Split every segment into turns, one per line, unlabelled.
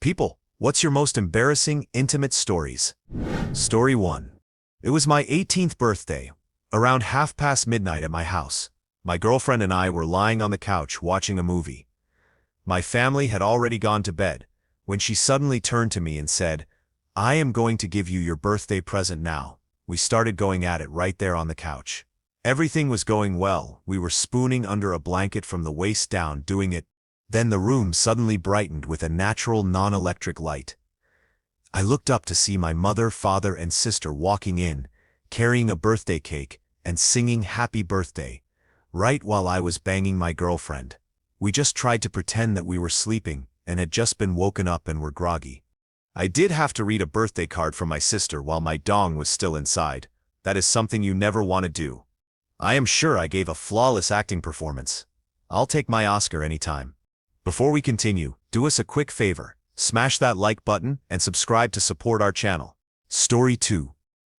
People, what's your most embarrassing, intimate stories? Story 1. It was my 18th birthday, around midnight at my house. My girlfriend and I were lying on the couch watching a movie. My family had already gone to bed, when she suddenly turned to me and said, "I am going to give you your birthday present now." We started going at it right there on the couch. Everything was going well, we were spooning under a blanket from the waist down doing it. Then the room suddenly brightened with a natural non-electric light. I looked up to see my mother, father, and sister walking in, carrying a birthday cake and singing "Happy Birthday," right while I was banging my girlfriend. We just tried to pretend that we were sleeping and had just been woken up and were groggy. I did have to read a birthday card from my sister while my dong was still inside. That is something you never want to do. I am sure I gave a flawless acting performance. I'll take my Oscar anytime. Before we continue, do us a quick favor. Smash that like button and subscribe to support our channel. Story 2.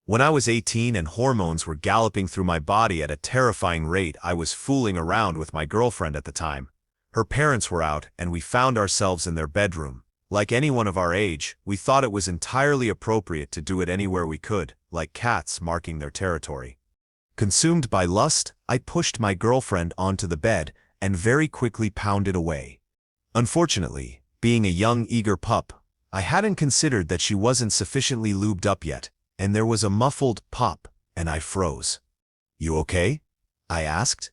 When I was 18 and hormones were galloping through my body at a terrifying rate, I was fooling around with my girlfriend at the time. Her parents were out and we found ourselves in their bedroom. Like anyone of our age, we thought it was entirely appropriate to do it anywhere we could, like cats marking their territory. Consumed by lust, I pushed my girlfriend onto the bed and very quickly pounded away. Unfortunately, being a young, eager pup, I hadn't considered that she wasn't sufficiently lubed up yet, and there was a muffled pop, and I froze. "You okay?" I asked.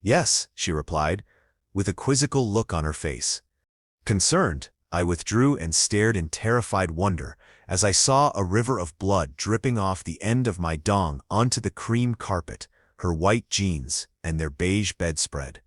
"Yes," she replied, with a quizzical look on her face. Concerned, I withdrew and stared in terrified wonder as I saw a river of blood dripping off the end of my dong onto the cream carpet, her white jeans, and their beige bedspread.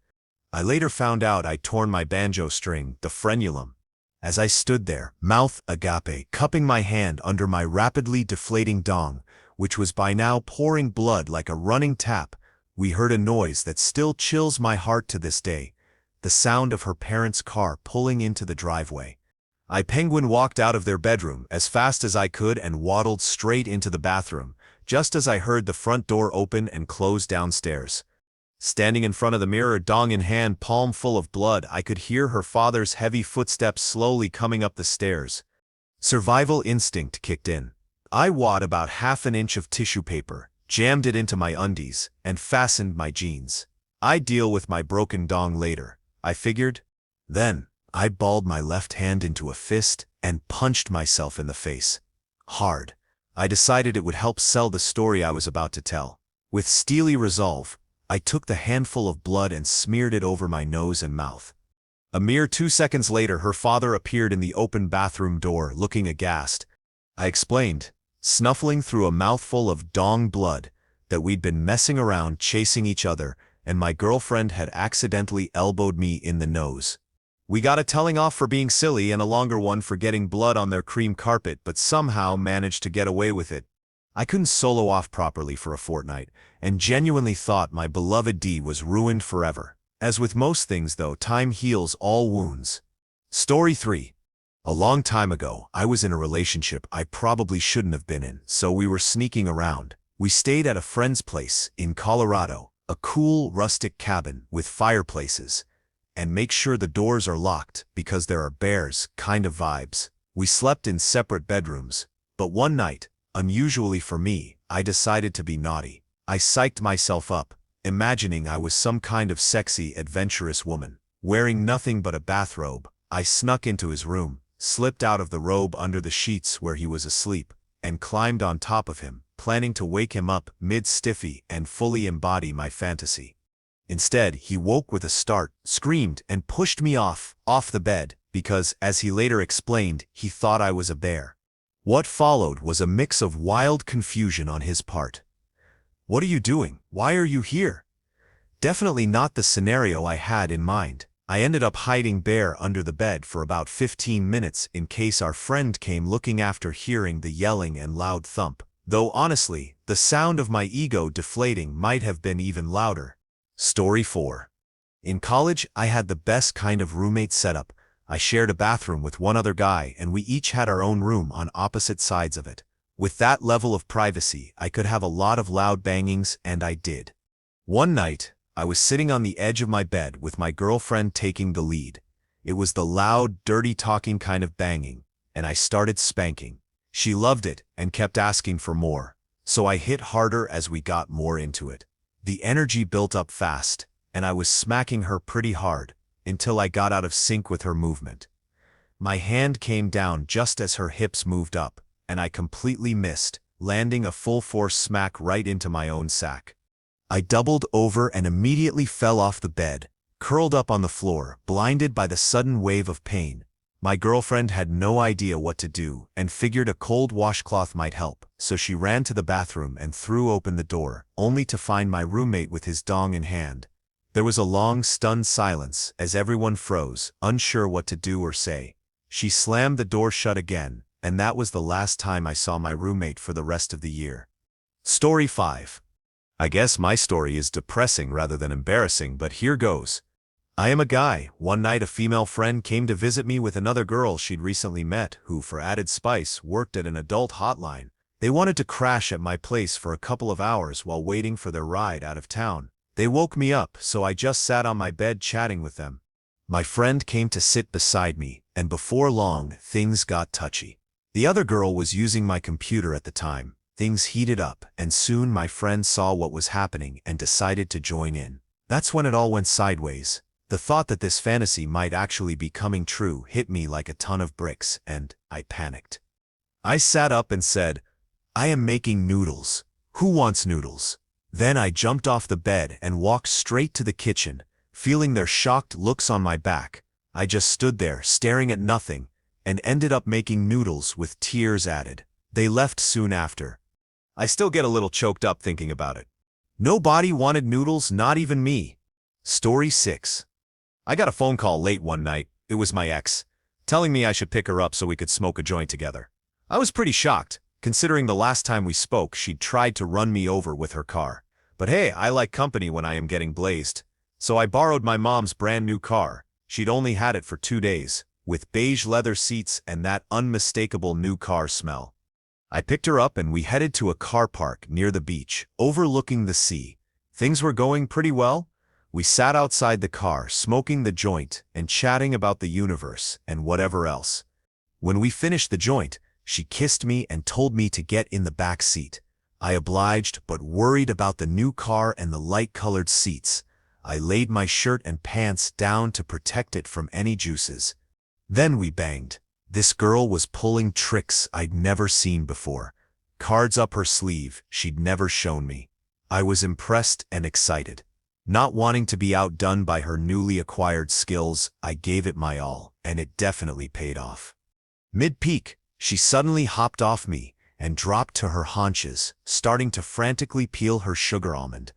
I later found out I'd torn my banjo string, the frenulum. As I stood there, mouth agape, cupping my hand under my rapidly deflating dong, which was by now pouring blood like a running tap, we heard a noise that still chills my heart to this day, the sound of her parents' car pulling into the driveway. I penguin walked out of their bedroom as fast as I could and waddled straight into the bathroom, just as I heard the front door open and close downstairs. Standing in front of the mirror, dong in hand, palm full of blood, I could hear her father's heavy footsteps slowly coming up the stairs. Survival instinct kicked in. I wad about half an inch of tissue paper, jammed it into my undies, and fastened my jeans. I'd deal with my broken dong later, I figured. Then, I balled my left hand into a fist and punched myself in the face. Hard. I decided it would help sell the story I was about to tell. With steely resolve, I took the handful of blood and smeared it over my nose and mouth. A mere 2 seconds later, her father appeared in the open bathroom door, looking aghast. I explained, snuffling through a mouthful of dong blood, that we'd been messing around chasing each other, and my girlfriend had accidentally elbowed me in the nose. We got a telling off for being silly and a longer one for getting blood on their cream carpet, but somehow managed to get away with it. I couldn't solo off properly for a fortnight, and genuinely thought my beloved D was ruined forever. As with most things though, time heals all wounds. Story 3. A long time ago, I was in a relationship I probably shouldn't have been in, so we were sneaking around. We stayed at a friend's place in Colorado, a cool, rustic cabin with fireplaces. And make sure the doors are locked because there are bears kind of vibes. We slept in separate bedrooms, but one night, unusually for me, I decided to be naughty. I psyched myself up, imagining I was some kind of sexy, adventurous woman. Wearing nothing but a bathrobe, I snuck into his room, slipped out of the robe under the sheets where he was asleep, and climbed on top of him, planning to wake him up mid-stiffy and fully embody my fantasy. Instead, he woke with a start, screamed, and pushed me off the bed, because, as he later explained, he thought I was a bear. What followed was a mix of wild confusion on his part. "What are you doing? Why are you here?" Definitely not the scenario I had in mind. I ended up hiding bare under the bed for about 15 minutes in case our friend came looking after hearing the yelling and loud thump. Though honestly, the sound of my ego deflating might have been even louder. Story 4. In college, I had the best kind of roommate setup. I shared a bathroom with one other guy, and we each had our own room on opposite sides of it. With that level of privacy, I could have a lot of loud bangings, and I did. One night, I was sitting on the edge of my bed with my girlfriend taking the lead. It was the loud, dirty talking kind of banging, and I started spanking. She loved it and kept asking for more, so I hit harder as we got more into it. The energy built up fast, and I was smacking her pretty hard until I got out of sync with her movement. My hand came down just as her hips moved up, and I completely missed, landing a full-force smack right into my own sack. I doubled over and immediately fell off the bed, curled up on the floor, blinded by the sudden wave of pain. My girlfriend had no idea what to do and figured a cold washcloth might help, so she ran to the bathroom and threw open the door, only to find my roommate with his dong in hand. There was a long, stunned silence as everyone froze, unsure what to do or say. She slammed the door shut again, and that was the last time I saw my roommate for the rest of the year. Story 5. I guess my story is depressing rather than embarrassing, but here goes. I am a guy. One night a female friend came to visit me with another girl she'd recently met who, for added spice, worked at an adult hotline. They wanted to crash at my place for a couple of hours while waiting for their ride out of town. They woke me up, so I just sat on my bed chatting with them. My friend came to sit beside me, and before long, things got touchy. The other girl was using my computer at the time. Things heated up, and soon my friend saw what was happening and decided to join in. That's when it all went sideways. The thought that this fantasy might actually be coming true hit me like a ton of bricks, and I panicked. I sat up and said, "I am making noodles. Who wants noodles?" Then I jumped off the bed and walked straight to the kitchen, feeling their shocked looks on my back. I just stood there, staring at nothing, and ended up making noodles with tears added. They left soon after. I still get a little choked up thinking about it. Nobody wanted noodles, not even me. Story 6. I got a phone call late one night. It was my ex, telling me I should pick her up so we could smoke a joint together. I was pretty shocked, considering the last time we spoke she'd tried to run me over with her car. But hey, I like company when I am getting blazed. So I borrowed my mom's brand new car. She'd only had it for 2 days, with beige leather seats and that unmistakable new car smell. I picked her up and we headed to a car park near the beach, overlooking the sea. Things were going pretty well. We sat outside the car, smoking the joint and chatting about the universe and whatever else. When we finished the joint, she kissed me and told me to get in the back seat. I obliged, but worried about the new car and the light-colored seats. I laid my shirt and pants down to protect it from any juices. Then we banged. This girl was pulling tricks I'd never seen before. Cards up her sleeve she'd never shown me. I was impressed and excited. Not wanting to be outdone by her newly acquired skills, I gave it my all, and it definitely paid off. Mid-peak, she suddenly hopped off me and dropped to her haunches, starting to frantically peel her sugar almond.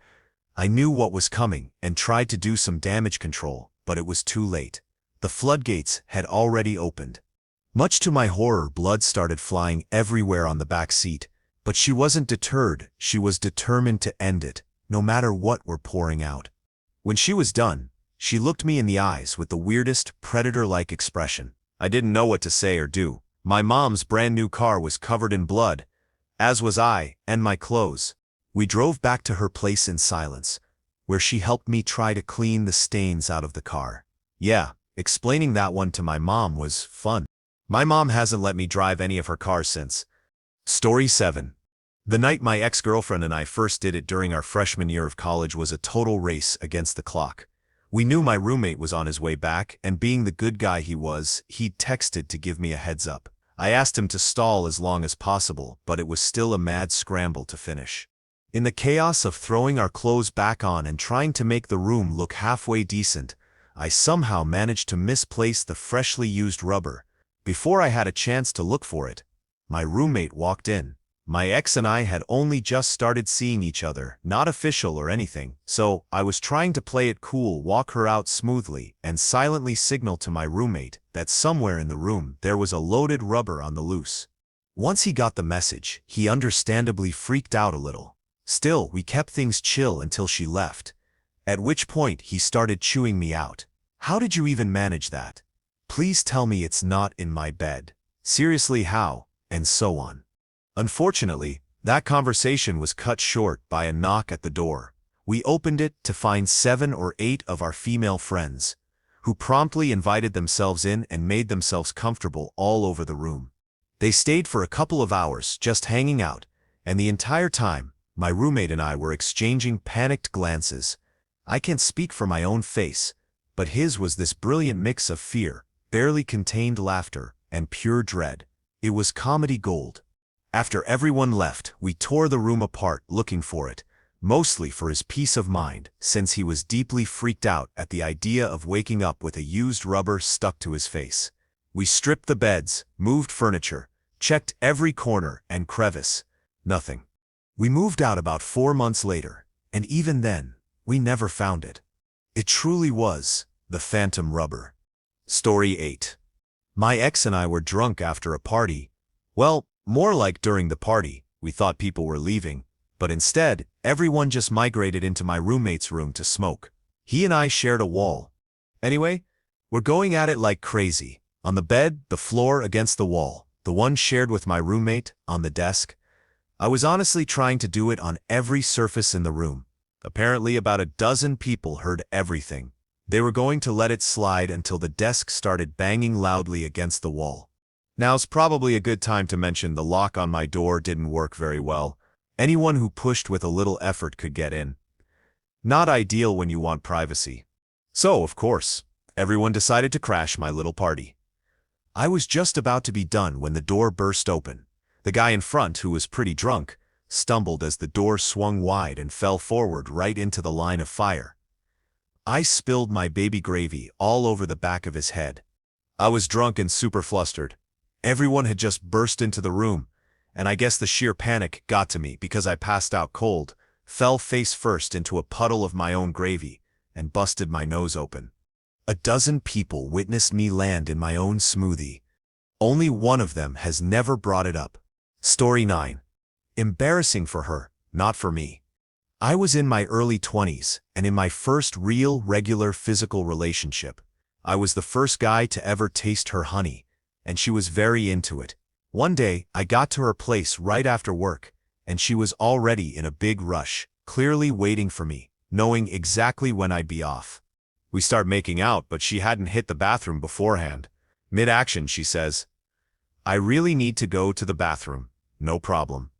I knew what was coming and tried to do some damage control, but it was too late. The floodgates had already opened. Much to my horror, blood started flying everywhere on the back seat, but she wasn't deterred. She was determined to end it, no matter what were pouring out. When she was done, she looked me in the eyes with the weirdest, predator-like expression. I didn't know what to say or do. My mom's brand new car was covered in blood, as was I, and my clothes. We drove back to her place in silence, where she helped me try to clean the stains out of the car. Yeah, explaining that one to my mom was fun. My mom hasn't let me drive any of her cars since. Story 7. The night my ex-girlfriend and I first did it during our freshman year of college was a total race against the clock. We knew my roommate was on his way back, and being the good guy he was, he'd texted to give me a heads up. I asked him to stall as long as possible, but it was still a mad scramble to finish. In the chaos of throwing our clothes back on and trying to make the room look halfway decent, I somehow managed to misplace the freshly used rubber. Before I had a chance to look for it, my roommate walked in. My ex and I had only just started seeing each other, not official or anything, so I was trying to play it cool, walk her out smoothly, and silently signal to my roommate that somewhere in the room there was a loaded rubber on the loose. Once he got the message, he understandably freaked out a little. Still, we kept things chill until she left, at which point he started chewing me out. "How did you even manage that? Please tell me it's not in my bed. Seriously, how?" And so on. Unfortunately, that conversation was cut short by a knock at the door. We opened it to find 7 or 8 of our female friends, who promptly invited themselves in and made themselves comfortable all over the room. They stayed for a couple of hours, just hanging out, and the entire time, my roommate and I were exchanging panicked glances. I can't speak for my own face, but his was this brilliant mix of fear, barely contained laughter, and pure dread. It was comedy gold. After everyone left, we tore the room apart looking for it, mostly for his peace of mind, since he was deeply freaked out at the idea of waking up with a used rubber stuck to his face. We stripped the beds, moved furniture, checked every corner and crevice. Nothing. We moved out about 4 months later, and even then, we never found it. It truly was the phantom rubber. Story 8. My ex and I were drunk after a party. Well, more like during the party. We thought people were leaving, but instead, everyone just migrated into my roommate's room to smoke. He and I shared a wall. Anyway, we're going at it like crazy. On the bed, the floor, against the wall, the one shared with my roommate, on the desk. I was honestly trying to do it on every surface in the room. Apparently about a dozen people heard everything. They were going to let it slide until the desk started banging loudly against the wall. Now's probably a good time to mention the lock on my door didn't work very well. Anyone who pushed with a little effort could get in. Not ideal when you want privacy. So, of course, everyone decided to crash my little party. I was just about to be done when the door burst open. The guy in front, who was pretty drunk, stumbled as the door swung wide and fell forward right into the line of fire. I spilled my baby gravy all over the back of his head. I was drunk and super flustered. Everyone had just burst into the room, and I guess the sheer panic got to me because I passed out cold, fell face first into a puddle of my own gravy, and busted my nose open. A dozen people witnessed me land in my own smoothie. Only one of them has never brought it up. Story 9. Embarrassing for her, not for me. I was in my early 20s, and in my first real, regular physical relationship. I was the first guy to ever taste her honey, and she was very into it. One day, I got to her place right after work, and she was already in a big rush, clearly waiting for me, knowing exactly when I'd be off. We start making out, but she hadn't hit the bathroom beforehand. Mid-action, she says, "I really need to go to the bathroom." No problem.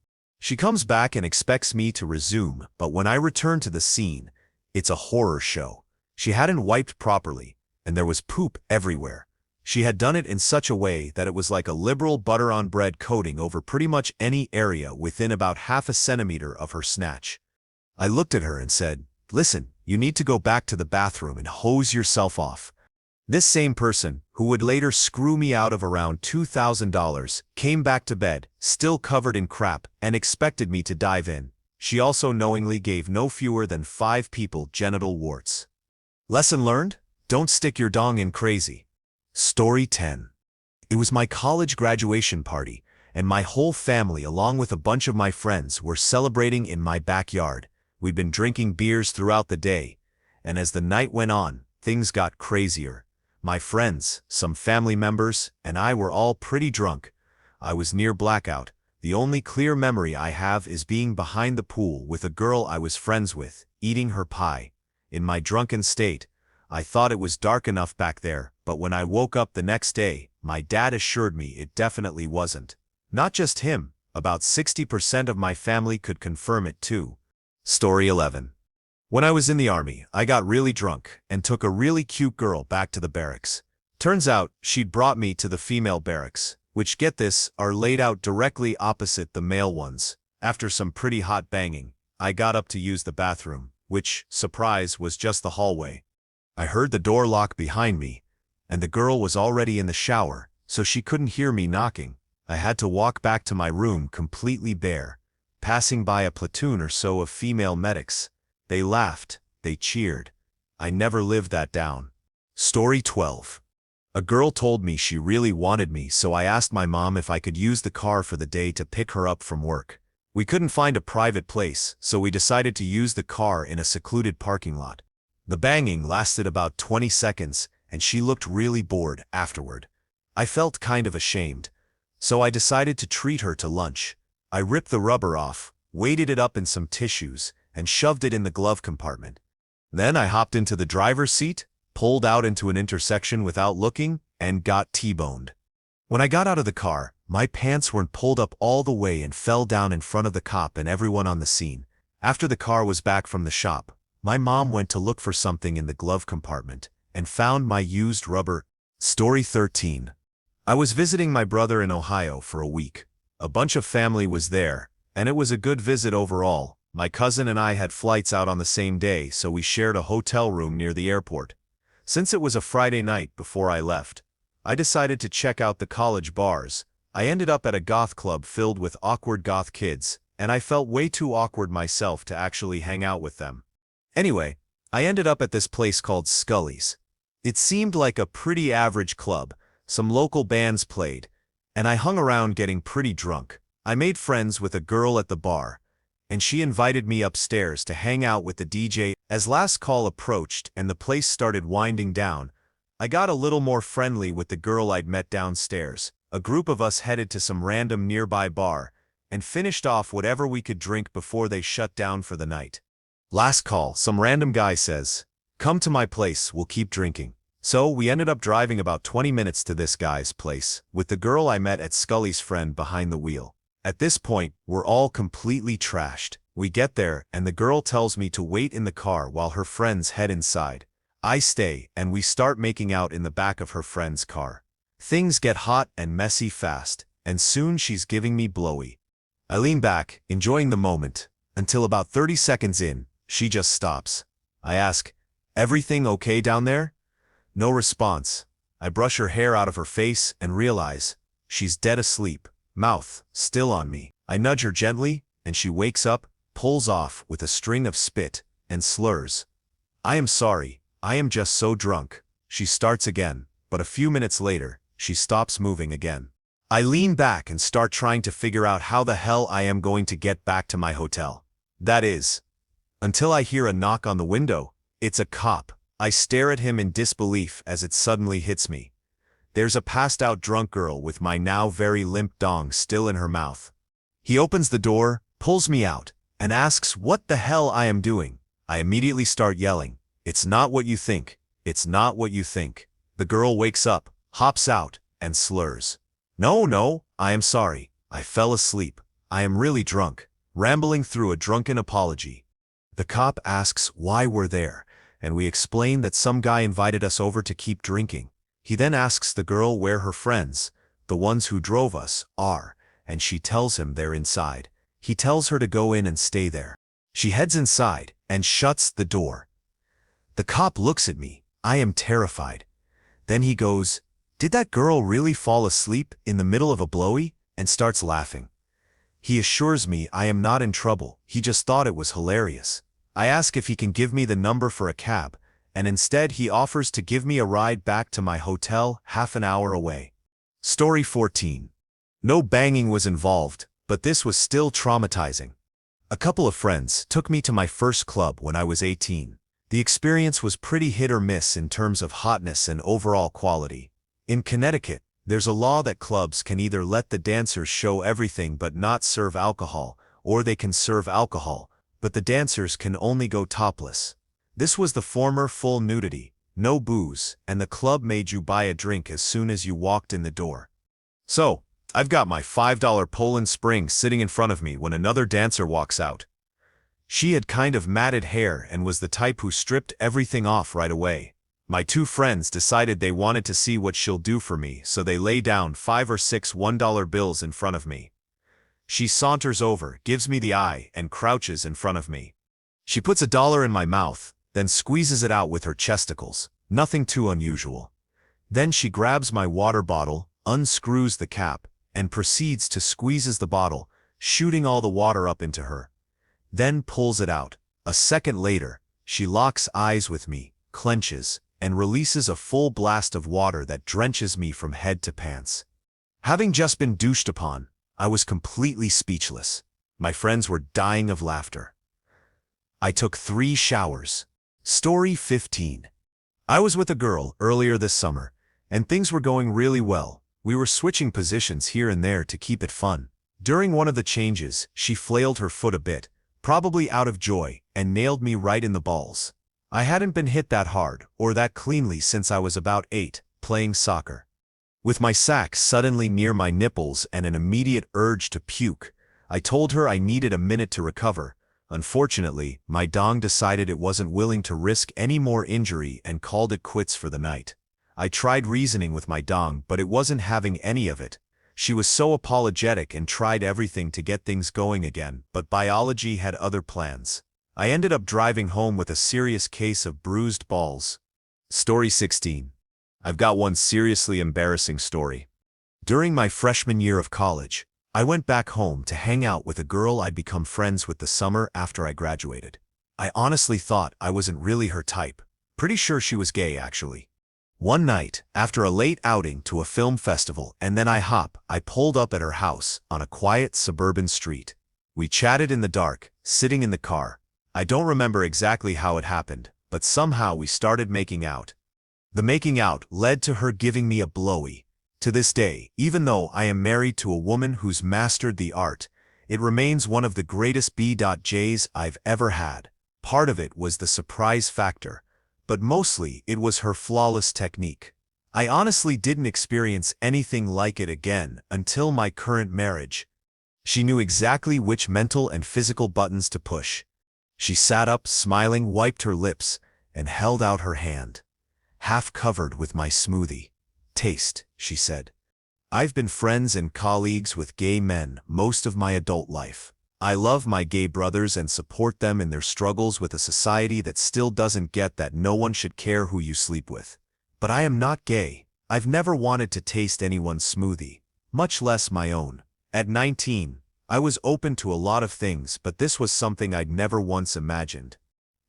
She comes back and expects me to resume, but when I return to the scene, it's a horror show. She hadn't wiped properly, and there was poop everywhere. She had done it in such a way that it was like a liberal butter-on-bread coating over pretty much any area within about half a centimeter of her snatch. I looked at her and said, "Listen, you need to go back to the bathroom and hose yourself off." This same person, who would later screw me out of around $2,000, came back to bed, still covered in crap, and expected me to dive in. She also knowingly gave no fewer than 5 people genital warts. Lesson learned? Don't stick your dong in crazy. Story 10. It was my college graduation party, and my whole family along with a bunch of my friends were celebrating in my backyard. We'd been drinking beers throughout the day, and as the night went on, things got crazier. My friends, some family members, and I were all pretty drunk. I was near blackout. The only clear memory I have is being behind the pool with a girl I was friends with, eating her pie. In my drunken state, I thought it was dark enough back there, but when I woke up the next day, my dad assured me it definitely wasn't. Not just him, about 60% of my family could confirm it too. Story 11. When I was in the army, I got really drunk and took a really cute girl back to the barracks. Turns out, she'd brought me to the female barracks, which, get this, are laid out directly opposite the male ones. After some pretty hot banging, I got up to use the bathroom, which, surprise, was just the hallway. I heard the door lock behind me, and the girl was already in the shower, so she couldn't hear me knocking. I had to walk back to my room completely bare, passing by a platoon or so of female medics. They laughed, they cheered. I never lived that down. Story 12. A girl told me she really wanted me, so I asked my mom if I could use the car for the day to pick her up from work. We couldn't find a private place, so we decided to use the car in a secluded parking lot. The banging lasted about 20 seconds, and she looked really bored afterward. I felt kind of ashamed, so I decided to treat her to lunch. I ripped the rubber off, weighted it up in some tissues, and shoved it in the glove compartment. Then I hopped into the driver's seat, pulled out into an intersection without looking, and got T-boned. When I got out of the car, my pants weren't pulled up all the way and fell down in front of the cop and everyone on the scene. After the car was back from the shop, my mom went to look for something in the glove compartment and found my used rubber. Story 13. I was visiting my brother in Ohio for a week. A bunch of family was there, and it was a good visit overall. My cousin and I had flights out on the same day, so we shared a hotel room near the airport. Since it was a Friday night before I left, I decided to check out the college bars. I ended up at a goth club filled with awkward goth kids, and I felt way too awkward myself to actually hang out with them. Anyway, I ended up at this place called Scully's. It seemed like a pretty average club. Some local bands played, and I hung around getting pretty drunk. I made friends with a girl at the bar, and she invited me upstairs to hang out with the DJ. As last call approached and the place started winding down, I got a little more friendly with the girl I'd met downstairs. A group of us headed to some random nearby bar and finished off whatever we could drink before they shut down for the night. Last call, some random guy says, "Come to my place, we'll keep drinking." So we ended up driving about 20 minutes to this guy's place, with the girl I met at Scully's friend behind the wheel. At this point, we're all completely trashed. We get there, and the girl tells me to wait in the car while her friends head inside. I stay, and we start making out in the back of her friend's car. Things get hot and messy fast, and soon she's giving me blowy. I lean back, enjoying the moment, until about 30 seconds in, she just stops. I ask, "Everything okay down there?" No response. I brush her hair out of her face and realize she's dead asleep, mouth still on me. I nudge her gently, and she wakes up, pulls off with a string of spit and slurs. "I am sorry, I am just so drunk." She starts again, but a few minutes later, she stops moving again. I lean back and start trying to figure out how the hell I am going to get back to my hotel. That is, until I hear a knock on the window. It's a cop. I stare at him in disbelief as it suddenly hits me. There's a passed-out drunk girl with my now very limp dong still in her mouth. He opens the door, pulls me out, and asks what the hell I am doing. I immediately start yelling, "It's not what you think. It's not what you think." The girl wakes up, hops out, and slurs. No, I am sorry. I fell asleep. I am really drunk," rambling through a drunken apology. The cop asks why we're there, and we explain that some guy invited us over to keep drinking. He then asks the girl where her friends, the ones who drove us, are, and she tells him they're inside. He tells her to go in and stay there. She heads inside and shuts the door. The cop looks at me. I am terrified. Then he goes, "Did that girl really fall asleep in the middle of a blowy?" and starts laughing. He assures me I am not in trouble. He just thought it was hilarious. I ask if he can give me the number for a cab, and instead he offers to give me a ride back to my hotel half an hour away. Story 14. No banging was involved, but this was still traumatizing. A couple of friends took me to my first club when I was 18. The experience was pretty hit or miss in terms of hotness and overall quality. In Connecticut, there's a law that clubs can either let the dancers show everything but not serve alcohol, or they can serve alcohol, but the dancers can only go topless. This was the former full nudity, no booze, and the club made you buy a drink as soon as you walked in the door. So, I've got my $5 Poland Spring sitting in front of me when another dancer walks out. She had kind of matted hair and was the type who stripped everything off right away. My two friends decided they wanted to see what she'll do for me, so they lay down 5 or 6 $1 bills in front of me. She saunters over, gives me the eye, and crouches in front of me. She puts $1 in my mouth, then squeezes it out with her chesticles. Nothing too unusual. Then she grabs my water bottle, unscrews the cap, and proceeds to squeezes the bottle, shooting all the water up into her. Then pulls it out. A second later, she locks eyes with me, clenches, and releases a full blast of water that drenches me from head to pants. Having just been douched upon, I was completely speechless. My friends were dying of laughter. I took 3 showers. Story 15. I was with a girl earlier this summer, and things were going really well. We were switching positions here and there to keep it fun. During one of the changes, she flailed her foot a bit, probably out of joy, and nailed me right in the balls. I hadn't been hit that hard or that cleanly since I was about 8, playing soccer. With my sack suddenly near my nipples and an immediate urge to puke, I told her I needed a minute to recover. Unfortunately, my dong decided it wasn't willing to risk any more injury and called it quits for the night. I tried reasoning with my dong, but it wasn't having any of it. She was so apologetic and tried everything to get things going again, but biology had other plans. I ended up driving home with a serious case of bruised balls. Story 16. I've got one seriously embarrassing story. During my freshman year of college, I went back home to hang out with a girl I'd become friends with the summer after I graduated. I honestly thought I wasn't really her type. Pretty sure she was gay, actually. One night, after a late outing to a film festival and then I pulled up at her house on a quiet suburban street. We chatted in the dark, sitting in the car. I don't remember exactly how it happened, but somehow we started making out. The making out led to her giving me a blowy. To this day, even though I am married to a woman who's mastered the art, it remains one of the greatest BJs I've ever had. Part of it was the surprise factor, but mostly it was her flawless technique. I honestly didn't experience anything like it again until my current marriage. She knew exactly which mental and physical buttons to push. She sat up, smiling, wiped her lips, and held out her hand. Half covered with my smoothie. "Taste," she said. "I've been friends and colleagues with gay men most of my adult life. I love my gay brothers and support them in their struggles with a society that still doesn't get that no one should care who you sleep with. But I am not gay. I've never wanted to taste anyone's smoothie, much less my own. At 19, I was open to a lot of things, but this was something I'd never once imagined."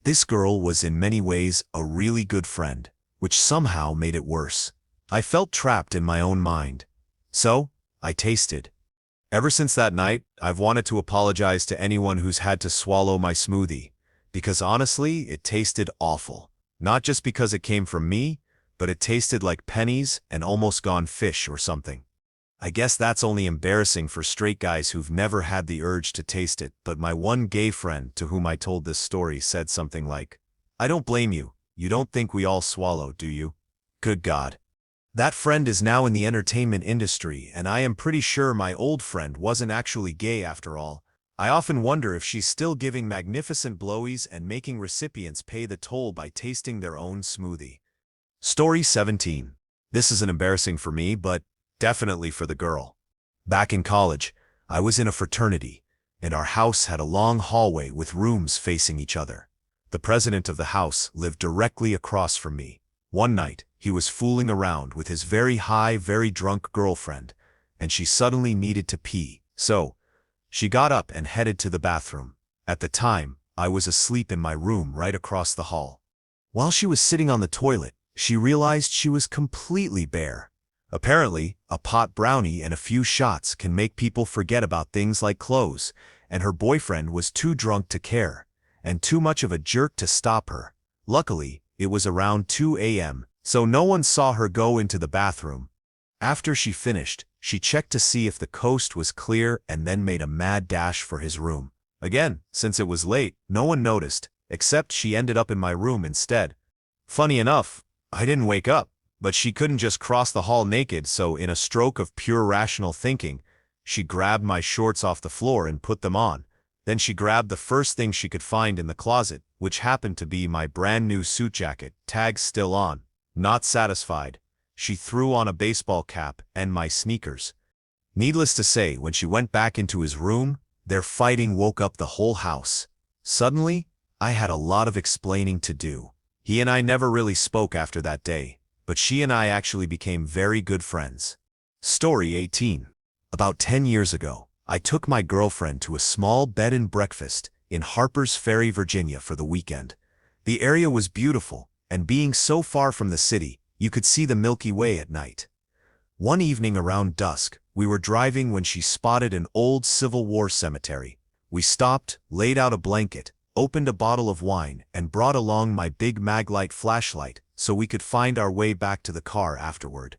This girl was in many ways a really good friend, which somehow made it worse. I felt trapped in my own mind. So, I tasted. Ever since that night, I've wanted to apologize to anyone who's had to swallow my smoothie, because honestly, it tasted awful. Not just because it came from me, but it tasted like pennies and almost gone fish or something. I guess that's only embarrassing for straight guys who've never had the urge to taste it, but my one gay friend to whom I told this story said something like, "I don't blame you. You don't think we all swallow, do you?" Good God. That friend is now in the entertainment industry, and I am pretty sure my old friend wasn't actually gay after all. I often wonder if she's still giving magnificent blowies and making recipients pay the toll by tasting their own smoothie. Story 17. This isn't embarrassing for me, but definitely for the girl. Back in college, I was in a fraternity, and our house had a long hallway with rooms facing each other. The president of the house lived directly across from me. One night, he was fooling around with his very high, very drunk girlfriend, and she suddenly needed to pee. So, she got up and headed to the bathroom. At the time, I was asleep in my room right across the hall. While she was sitting on the toilet, she realized she was completely bare. Apparently, a pot brownie and a few shots can make people forget about things like clothes, and her boyfriend was too drunk to care, and too much of a jerk to stop her. Luckily, it was around 2 a.m., so no one saw her go into the bathroom. After she finished, she checked to see if the coast was clear and then made a mad dash for his room. Again, since it was late, no one noticed, except she ended up in my room instead. Funny enough, I didn't wake up. But she couldn't just cross the hall naked, so in a stroke of pure rational thinking, she grabbed my shorts off the floor and put them on. Then she grabbed the first thing she could find in the closet, which happened to be my brand new suit jacket, tags still on. Not satisfied, she threw on a baseball cap and my sneakers. Needless to say, when she went back into his room, their fighting woke up the whole house. Suddenly, I had a lot of explaining to do. He and I never really spoke after that day, but she and I actually became very good friends. Story 18. About 10 years ago, I took my girlfriend to a small bed and breakfast in Harper's Ferry, Virginia for the weekend. The area was beautiful, and being so far from the city, you could see the Milky Way at night. One evening around dusk, we were driving when she spotted an old Civil War cemetery. We stopped, laid out a blanket, opened a bottle of wine, and brought along my big Maglite flashlight so we could find our way back to the car afterward.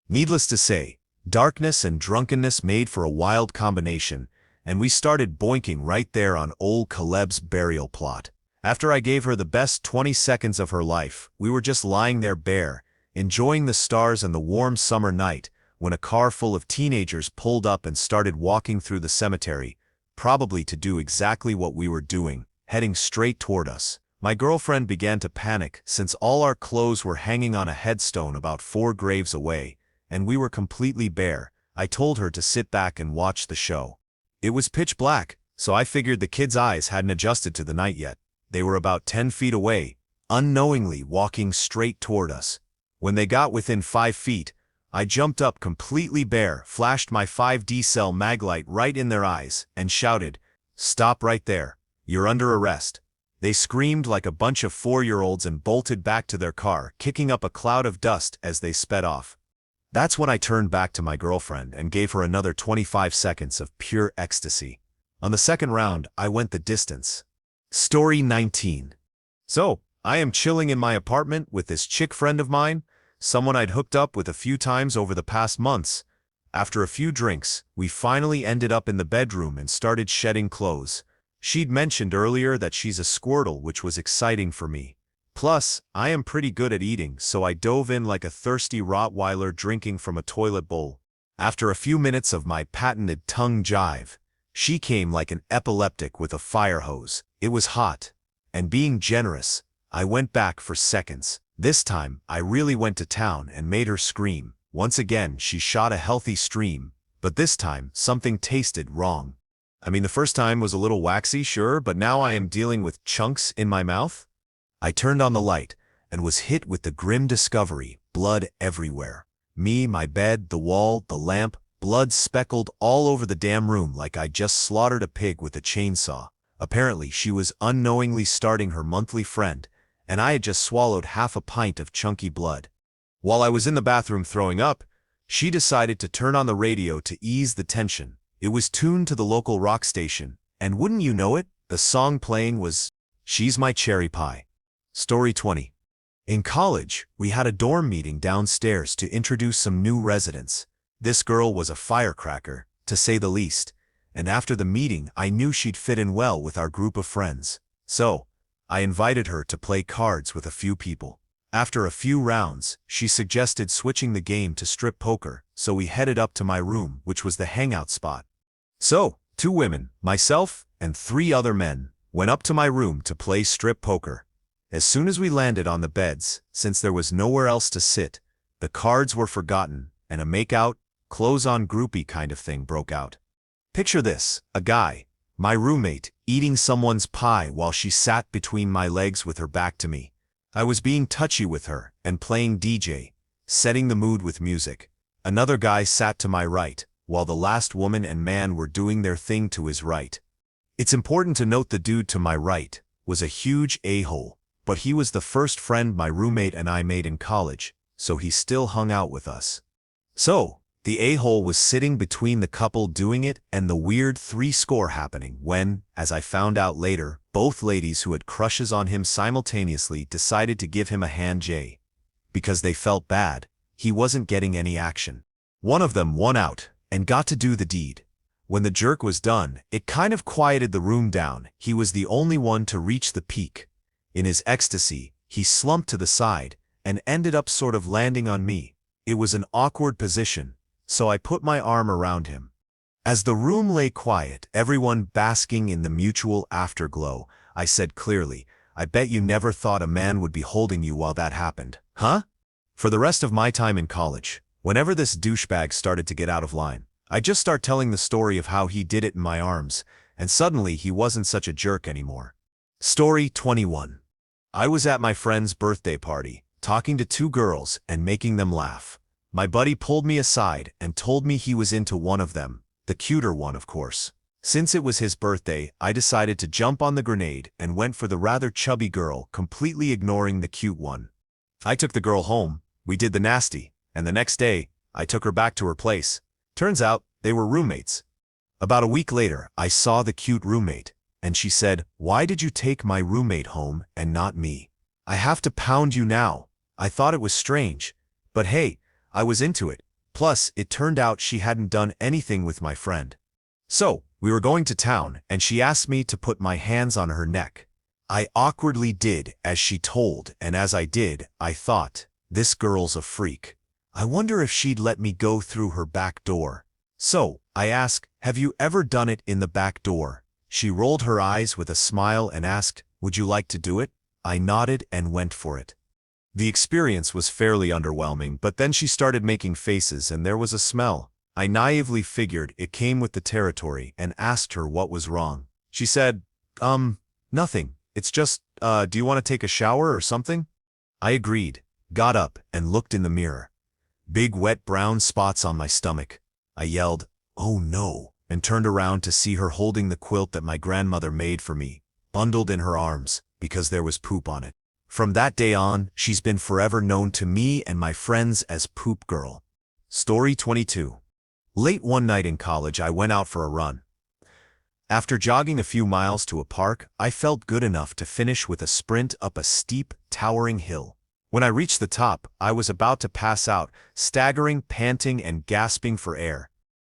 Needless to say, darkness and drunkenness made for a wild combination, and we started boinking right there on old Caleb's burial plot. After I gave her the best 20 seconds of her life, we were just lying there bare, enjoying the stars and the warm summer night, when a car full of teenagers pulled up and started walking through the cemetery, probably to do exactly what we were doing, heading straight toward us. My girlfriend began to panic since all our clothes were hanging on a headstone about 4 graves away, and we were completely bare. I told her to sit back and watch the show. It was pitch black, so I figured the kids' eyes hadn't adjusted to the night yet. They were about 10 feet away, unknowingly walking straight toward us. When they got within 5 feet, I jumped up completely bare, flashed my 5D cell maglite right in their eyes, and shouted, "Stop right there. You're under arrest." They screamed like a bunch of 4-year-olds and bolted back to their car, kicking up a cloud of dust as they sped off. That's when I turned back to my girlfriend and gave her another 25 seconds of pure ecstasy. On the second round, I went the distance. Story 19. So, I am chilling in my apartment with this chick friend of mine, someone I'd hooked up with a few times over the past months. After a few drinks, we finally ended up in the bedroom and started shedding clothes. She'd mentioned earlier that she's a Squirtle, which was exciting for me. Plus, I am pretty good at eating, so I dove in like a thirsty Rottweiler drinking from a toilet bowl. After a few minutes of my patented tongue jive, she came like an epileptic with a fire hose. It was hot, and being generous, I went back for seconds. This time, I really went to town and made her scream. Once again, she shot a healthy stream, but this time, something tasted wrong. I mean, the first time was a little waxy, sure, but now I am dealing with chunks in my mouth. I turned on the light and was hit with the grim discovery: blood everywhere. Me, my bed, the wall, the lamp, blood speckled all over the damn room like I just slaughtered a pig with a chainsaw. Apparently, she was unknowingly starting her monthly friend, and I had just swallowed half a pint of chunky blood. While I was in the bathroom throwing up, she decided to turn on the radio to ease the tension. It was tuned to the local rock station, and wouldn't you know it, the song playing was "She's My Cherry Pie." Story 20. In college, we had a dorm meeting downstairs to introduce some new residents. This girl was a firecracker, to say the least, and after the meeting I knew she'd fit in well with our group of friends. So, I invited her to play cards with a few people. After a few rounds, she suggested switching the game to strip poker, so we headed up to my room, which was the hangout spot. So, 2 women, myself, and 3 other men, went up to my room to play strip poker. As soon as we landed on the beds, since there was nowhere else to sit, the cards were forgotten, and a make-out, clothes-on groupie kind of thing broke out. Picture this: a guy, my roommate, eating someone's pie while she sat between my legs with her back to me. I was being touchy with her and playing DJ, setting the mood with music. Another guy sat to my right, while the last woman and man were doing their thing to his right. It's important to note the dude to my right was a huge a-hole, but he was the first friend my roommate and I made in college, so he still hung out with us. So, the a-hole was sitting between the couple doing it and the weird 3-score happening when, as I found out later, both ladies who had crushes on him simultaneously decided to give him a hand J. Because they felt bad, he wasn't getting any action. One of them won out and got to do the deed. When the jerk was done, it kind of quieted the room down. He was the only one to reach the peak. In his ecstasy, he slumped to the side and ended up sort of landing on me. It was an awkward position, so I put my arm around him. As the room lay quiet, everyone basking in the mutual afterglow, I said clearly, "I bet you never thought a man would be holding you while that happened, huh?" For the rest of my time in college, whenever this douchebag started to get out of line, I'd just start telling the story of how he did it in my arms, and suddenly he wasn't such a jerk anymore. Story 21. I was at my friend's birthday party, talking to 2 girls and making them laugh. My buddy pulled me aside and told me he was into one of them, the cuter one, of course. Since it was his birthday, I decided to jump on the grenade and went for the rather chubby girl, completely ignoring the cute one. I took the girl home, we did the nasty, and the next day, I took her back to her place. Turns out, they were roommates. About a week later, I saw the cute roommate, and she said, "Why did you take my roommate home and not me? I have to pound you now." I thought it was strange, but hey, I was into it. Plus, it turned out she hadn't done anything with my friend. So, we were going to town, and she asked me to put my hands on her neck. I awkwardly did as she told, and as I did, I thought, this girl's a freak. I wonder if she'd let me go through her back door. So, I asked, have you ever done it in the back door? She rolled her eyes with a smile and asked, would you like to do it? I nodded and went for it. The experience was fairly underwhelming, but then she started making faces and there was a smell. I naively figured it came with the territory and asked her what was wrong. She said, nothing. It's just, do you want to take a shower or something? I agreed, got up, and looked in the mirror. Big wet brown spots on my stomach. I yelled, oh no, and turned around to see her holding the quilt that my grandmother made for me, bundled in her arms, because there was poop on it. From that day on, she's been forever known to me and my friends as Poop Girl. Story 22. Late one night in college, I went out for a run. After jogging a few miles to a park, I felt good enough to finish with a sprint up a steep, towering hill. When I reached the top, I was about to pass out, staggering, panting, and gasping for air.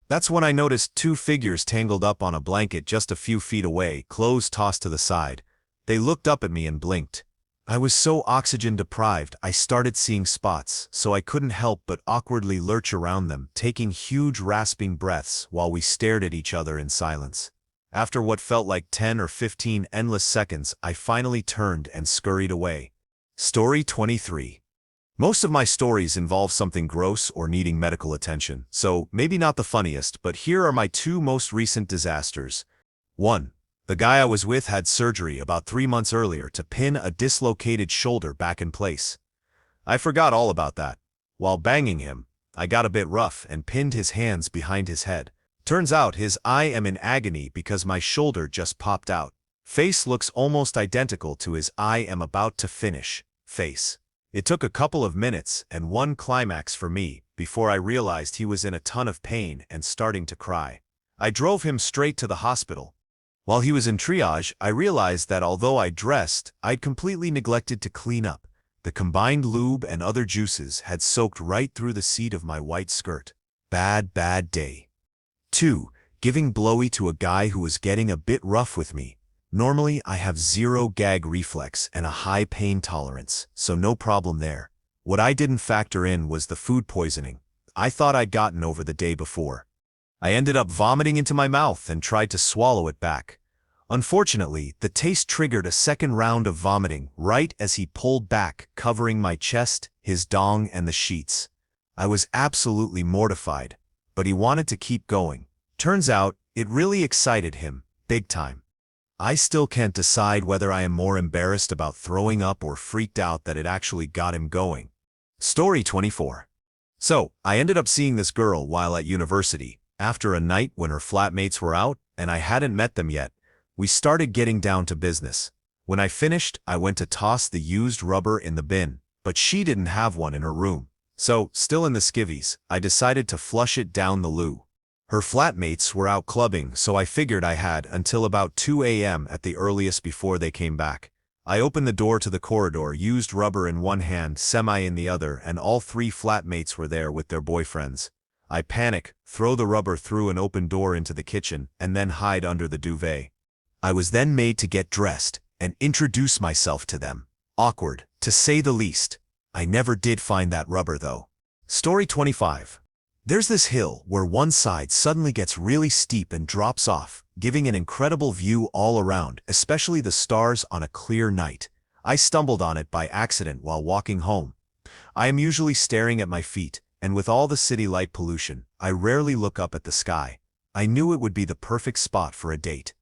That's when I noticed two figures tangled up on a blanket just a few feet away, clothes tossed to the side. They looked up at me and blinked. I was so oxygen-deprived, I started seeing spots, so I couldn't help but awkwardly lurch around them, taking huge rasping breaths while we stared at each other in silence. After what felt like 10 or 15 endless seconds, I finally turned and scurried away. Story 23. Most of my stories involve something gross or needing medical attention, so maybe not the funniest, but here are my two most recent disasters. 1. The guy I was with had surgery about 3 months earlier to pin a dislocated shoulder back in place. I forgot all about that. While banging him, I got a bit rough and pinned his hands behind his head. Turns out I am in agony because my shoulder just popped out. Face looks almost identical to his I am about to finish face. It took a couple of minutes and one climax for me before I realized he was in a ton of pain and starting to cry. I drove him straight to the hospital. While he was in triage, I realized that although I dressed, I'd completely neglected to clean up. The combined lube and other juices had soaked right through the seat of my white skirt. Bad day. 2. Giving blowy to a guy who was getting a bit rough with me. Normally, I have zero gag reflex and a high pain tolerance, so no problem there. What I didn't factor in was the food poisoning I thought I'd gotten over the day before. I ended up vomiting into my mouth and tried to swallow it back. Unfortunately, the taste triggered a second round of vomiting right as he pulled back, covering my chest, his dong, and the sheets. I was absolutely mortified, but he wanted to keep going. Turns out, it really excited him, big time. I still can't decide whether I am more embarrassed about throwing up or freaked out that it actually got him going. Story 24. So, I ended up seeing this girl while at university. After a night when her flatmates were out, and I hadn't met them yet, we started getting down to business. When I finished, I went to toss the used rubber in the bin, but she didn't have one in her room. So, still in the skivvies, I decided to flush it down the loo. Her flatmates were out clubbing, so I figured I had until about 2 a.m. at the earliest before they came back. I opened the door to the corridor, used rubber in one hand, semi in the other, and all 3 flatmates were there with their boyfriends. I panic, throw the rubber through an open door into the kitchen, and then hide under the duvet. I was then made to get dressed and introduce myself to them. Awkward, to say the least. I never did find that rubber though. Story 25. There's this hill where one side suddenly gets really steep and drops off, giving an incredible view all around, especially the stars on a clear night. I stumbled on it by accident while walking home. I am usually staring at my feet, and with all the city light pollution, I rarely look up at the sky. I knew it would be the perfect spot for a date.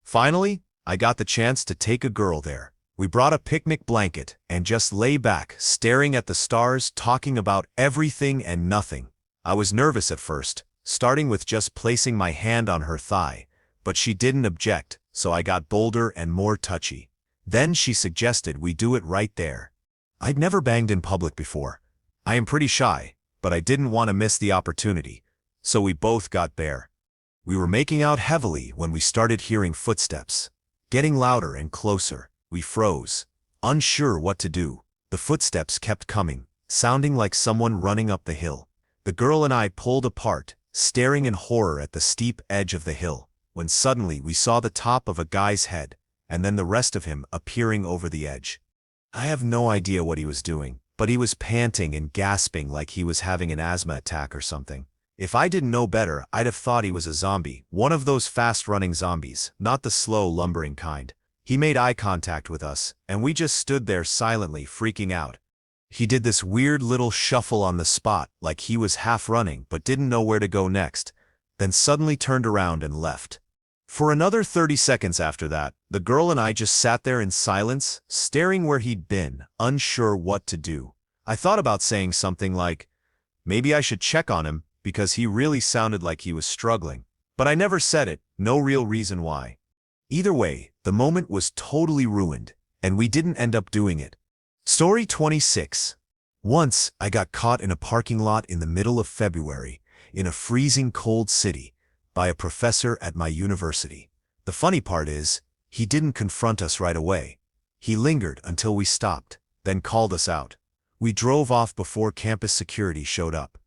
Finally, I got the chance to take a girl there. We brought a picnic blanket and just lay back, staring at the stars, talking about everything and nothing. I was nervous at first, starting with just placing my hand on her thigh, but she didn't object, so I got bolder and more touchy. Then she suggested we do it right there. I'd never banged in public before. I am pretty shy, but I didn't want to miss the opportunity, so we both got bare. We were making out heavily when we started hearing footsteps. Getting louder and closer, we froze, unsure what to do. The footsteps kept coming, sounding like someone running up the hill. The girl and I pulled apart, staring in horror at the steep edge of the hill, when suddenly we saw the top of a guy's head, and then the rest of him appearing over the edge. I have no idea what he was doing, but he was panting and gasping like he was having an asthma attack or something. If I didn't know better, I'd have thought he was a zombie, one of those fast-running zombies, not the slow, lumbering kind. He made eye contact with us, and we just stood there silently, freaking out. He did this weird little shuffle on the spot, like he was half running but didn't know where to go next, then suddenly turned around and left. For another 30 seconds after that, the girl and I just sat there in silence, staring where he'd been, unsure what to do. I thought about saying something like, maybe I should check on him, because he really sounded like he was struggling. But I never said it, no real reason why. Either way, the moment was totally ruined, and we didn't end up doing it. Story 26. Once, I got caught in a parking lot in the middle of February, in a freezing cold city, by a professor at my university. The funny part is, he didn't confront us right away. He lingered until we stopped, then called us out. We drove off before campus security showed up.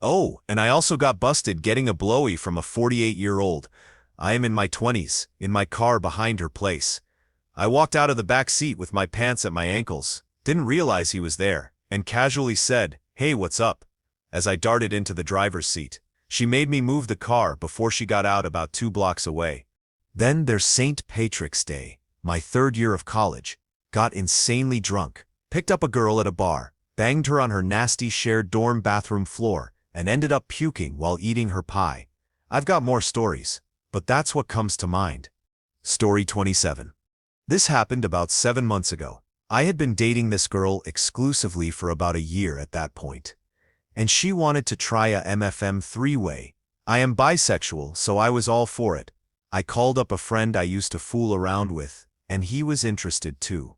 Oh, and I also got busted getting a blowy from a 48-year-old. I am in my 20s, in my car behind her place. I walked out of the back seat with my pants at my ankles, didn't realize he was there, and casually said, "Hey, what's up?" as I darted into the driver's seat. She made me move the car before she got out about 2 blocks away. Then there's St. Patrick's Day, my 3rd year of college. Got insanely drunk, picked up a girl at a bar, banged her on her nasty shared dorm bathroom floor, and ended up puking while eating her pie. I've got more stories, but that's what comes to mind. Story 27. This happened about 7 months ago. I had been dating this girl exclusively for about a year at that point, and she wanted to try a MFM 3-way. I am bisexual, so I was all for it. I called up a friend I used to fool around with, and he was interested too.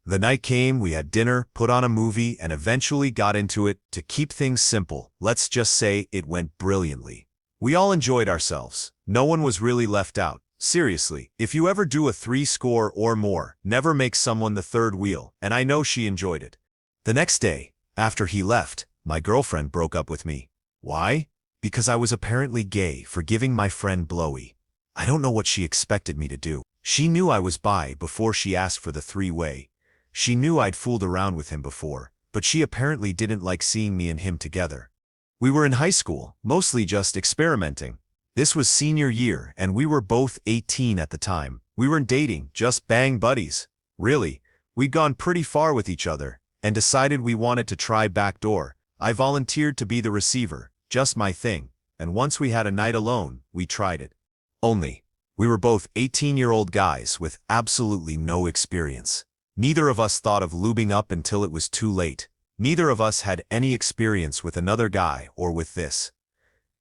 The night came, we had dinner, put on a movie, and eventually got into it. To keep things simple, let's just say it went brilliantly. We all enjoyed ourselves. No one was really left out. Seriously, if you ever do a 3 score or more, never make someone the 3rd wheel, and I know she enjoyed it. The next day, after he left, my girlfriend broke up with me. Why? Because I was apparently gay for giving my friend blowy. I don't know what she expected me to do. She knew I was bi before she asked for the 3-way. She knew I'd fooled around with him before, but she apparently didn't like seeing me and him together. We were in high school, mostly just experimenting. This was senior year, and we were both 18 at the time. We weren't dating, just bang buddies. Really, we'd gone pretty far with each other, and decided we wanted to try backdoor. I volunteered to be the receiver, just my thing, and once we had a night alone, we tried it. Only, we were both 18-year-old guys with absolutely no experience. Neither of us thought of lubing up until it was too late. Neither of us had any experience with another guy or with this.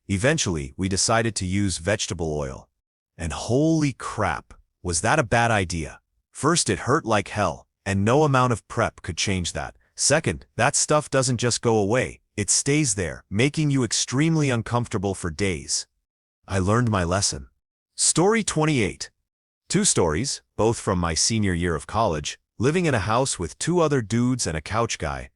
Eventually, we decided to use vegetable oil. And holy crap, was that a bad idea? First, it hurt like hell, and no amount of prep could change that. Second, that stuff doesn't just go away, it stays there, making you extremely uncomfortable for days. I learned my lesson. Story 28. 2 stories, both from my senior year of college, living in a house with 2 other dudes and a couch guy.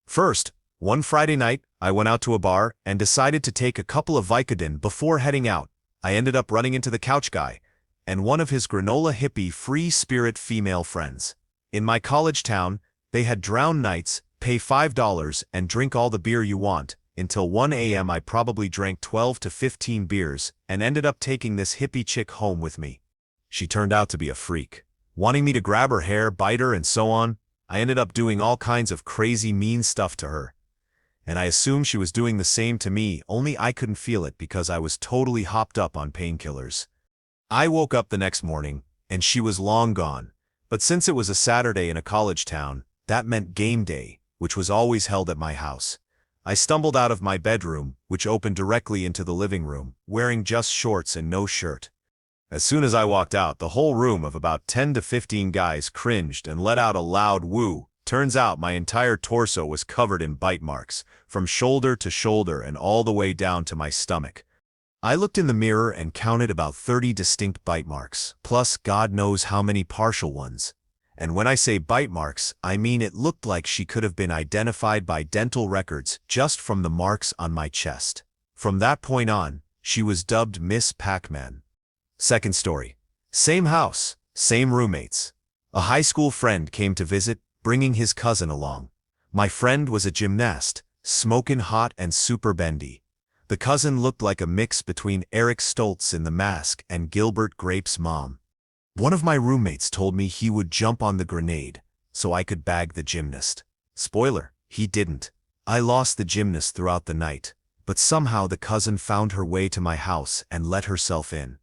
First, one Friday night, I went out to a bar and decided to take a couple of Vicodin before heading out. I ended up running into the couch guy and one of his granola hippie free spirit female friends. In my college town, they had drown nights, pay $5 and drink all the beer you want. Until 1 a.m. I probably drank 12 to 15 beers and ended up taking this hippie chick home with me. She turned out to be a freak, wanting me to grab her hair, bite her, and so on. I ended up doing all kinds of crazy mean stuff to her. And I assumed she was doing the same to me, only I couldn't feel it because I was totally hopped up on painkillers. I woke up the next morning, and she was long gone. But since it was a Saturday in a college town, that meant game day, which was always held at my house. I stumbled out of my bedroom, which opened directly into the living room, wearing just shorts and no shirt. As soon as I walked out, the whole room of about 10 to 15 guys cringed and let out a loud woo. Turns out my entire torso was covered in bite marks, from shoulder to shoulder and all the way down to my stomach. I looked in the mirror and counted about 30 distinct bite marks, plus God knows how many partial ones. And when I say bite marks, I mean it looked like she could have been identified by dental records just from the marks on my chest. From that point on, she was dubbed Miss Pac-Man. Second story. Same house, same roommates. A high school friend came to visit, bringing his cousin along. My friend was a gymnast, smokin' hot and super bendy. The cousin looked like a mix between Eric Stoltz in The Mask and Gilbert Grape's mom. One of my roommates told me he would jump on the grenade, so I could bag the gymnast. Spoiler, he didn't. I lost the gymnast throughout the night, but somehow the cousin found her way to my house and let herself in.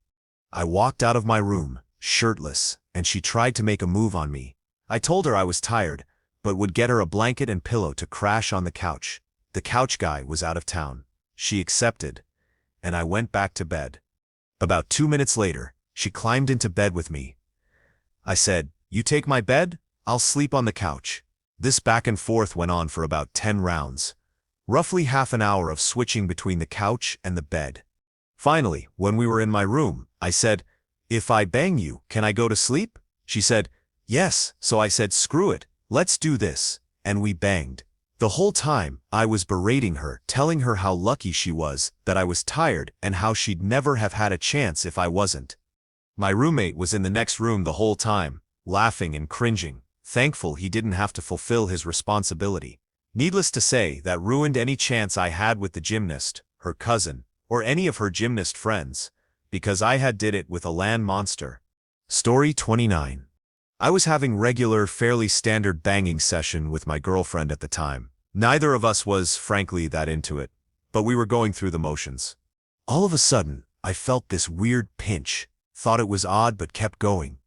I walked out of my room, shirtless, and she tried to make a move on me. I told her I was tired, but would get her a blanket and pillow to crash on the couch. The couch guy was out of town. She accepted, and I went back to bed. About 2 minutes later, she climbed into bed with me. I said, "You take my bed, I'll sleep on the couch." This back and forth went on for about 10 rounds. Roughly half an hour of switching between the couch and the bed. Finally, when we were in my room, I said, "If I bang you, can I go to sleep?" She said, "Yes," so I said, "Screw it, let's do this," and we banged. The whole time, I was berating her, telling her how lucky she was, that I was tired, and how she'd never have had a chance if I wasn't. My roommate was in the next room the whole time, laughing and cringing, thankful he didn't have to fulfill his responsibility. Needless to say, that ruined any chance I had with the gymnast, her cousin, or any of her gymnast friends, because I had did it with a land monster. Story 29. I was having regular, fairly standard banging session with my girlfriend at the time. Neither of us was, frankly, that into it, but we were going through the motions. All of a sudden, I felt this weird pinch, thought it was odd but kept going.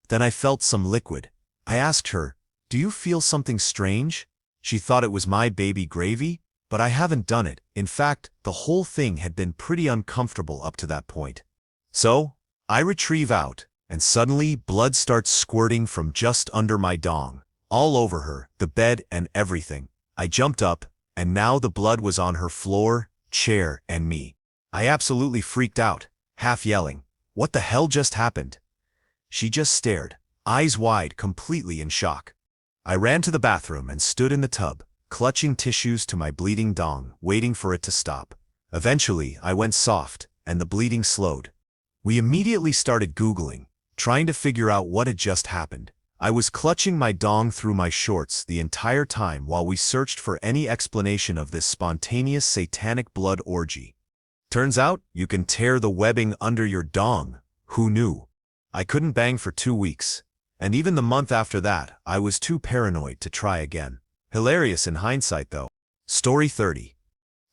Then I felt some liquid. I asked her, "Do you feel something strange?" She thought it was my baby gravy, but I haven't done it. In fact, the whole thing had been pretty uncomfortable up to that point. So, I retrieve out, and suddenly blood starts squirting from just under my dong, all over her, the bed, and everything. I jumped up, and now the blood was on her floor, chair, and me. I absolutely freaked out, half yelling, "What the hell just happened?" She just stared, eyes wide, completely in shock. I ran to the bathroom and stood in the tub, clutching tissues to my bleeding dong, waiting for it to stop. Eventually, I went soft, and the bleeding slowed. We immediately started Googling, trying to figure out what had just happened. I was clutching my dong through my shorts the entire time while we searched for any explanation of this spontaneous satanic blood orgy. Turns out, you can tear the webbing under your dong. Who knew? I couldn't bang for 2 weeks, and even the month after that, I was too paranoid to try again. Hilarious in hindsight, though. Story 30.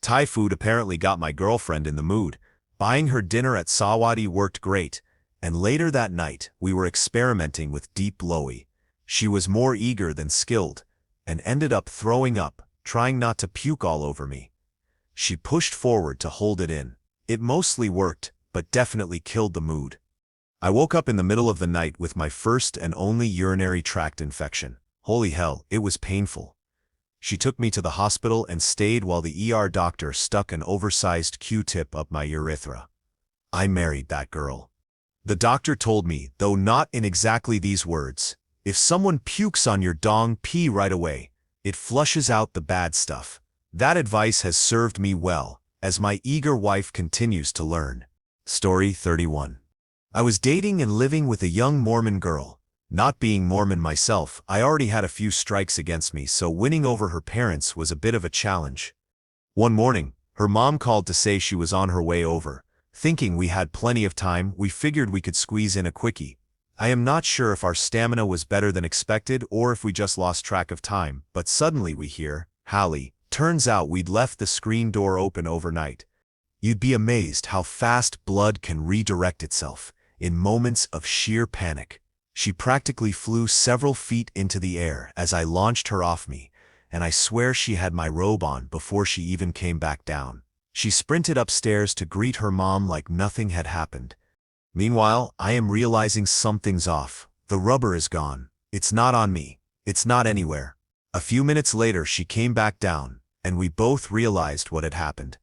Thai food apparently got my girlfriend in the mood. Buying her dinner at Sawadi worked great, and later that night, we were experimenting with deep blowy. She was more eager than skilled, and ended up throwing up, trying not to puke all over me. She pushed forward to hold it in. It mostly worked, but definitely killed the mood. I woke up in the middle of the night with my first and only urinary tract infection. Holy hell, it was painful. She took me to the hospital and stayed while the ER doctor stuck an oversized Q-tip up my urethra. I married that girl. The doctor told me, though not in exactly these words, "If someone pukes on your dong, pee right away. It flushes out the bad stuff." That advice has served me well, as my eager wife continues to learn. Story 31. I was dating and living with a young Mormon girl. Not being Mormon myself, I already had a few strikes against me, so winning over her parents was a bit of a challenge. One morning, her mom called to say she was on her way over. Thinking we had plenty of time, we figured we could squeeze in a quickie. I am not sure if our stamina was better than expected or if we just lost track of time, but suddenly we hear, "Hallie." Turns out we'd left the screen door open overnight. You'd be amazed how fast blood can redirect itself, in moments of sheer panic. She practically flew several feet into the air as I launched her off me, and I swear she had my robe on before she even came back down. She sprinted upstairs to greet her mom like nothing had happened. Meanwhile, I am realizing something's off. The rubber is gone. It's not on me. It's not anywhere. A few minutes later, she came back down, and we both realized what had happened.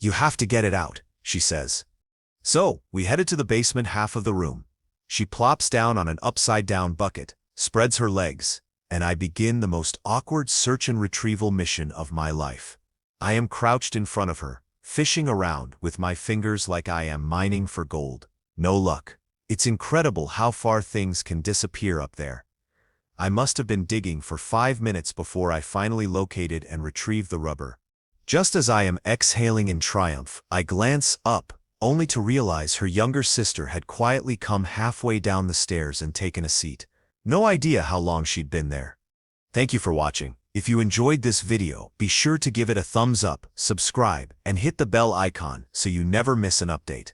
"You have to get it out," she says. So, we headed to the basement half of the room. She plops down on an upside-down bucket, spreads her legs, and I begin the most awkward search and retrieval mission of my life. I am crouched in front of her, fishing around with my fingers like I am mining for gold. No luck. It's incredible how far things can disappear up there. I must have been digging for 5 minutes before I finally located and retrieved the rubber. Just as I am exhaling in triumph, I glance up, only to realize her younger sister had quietly come halfway down the stairs and taken a seat. No idea how long she'd been there. Thank you for watching. If you enjoyed this video, be sure to give it a thumbs up, subscribe, and hit the bell icon so you never miss an update.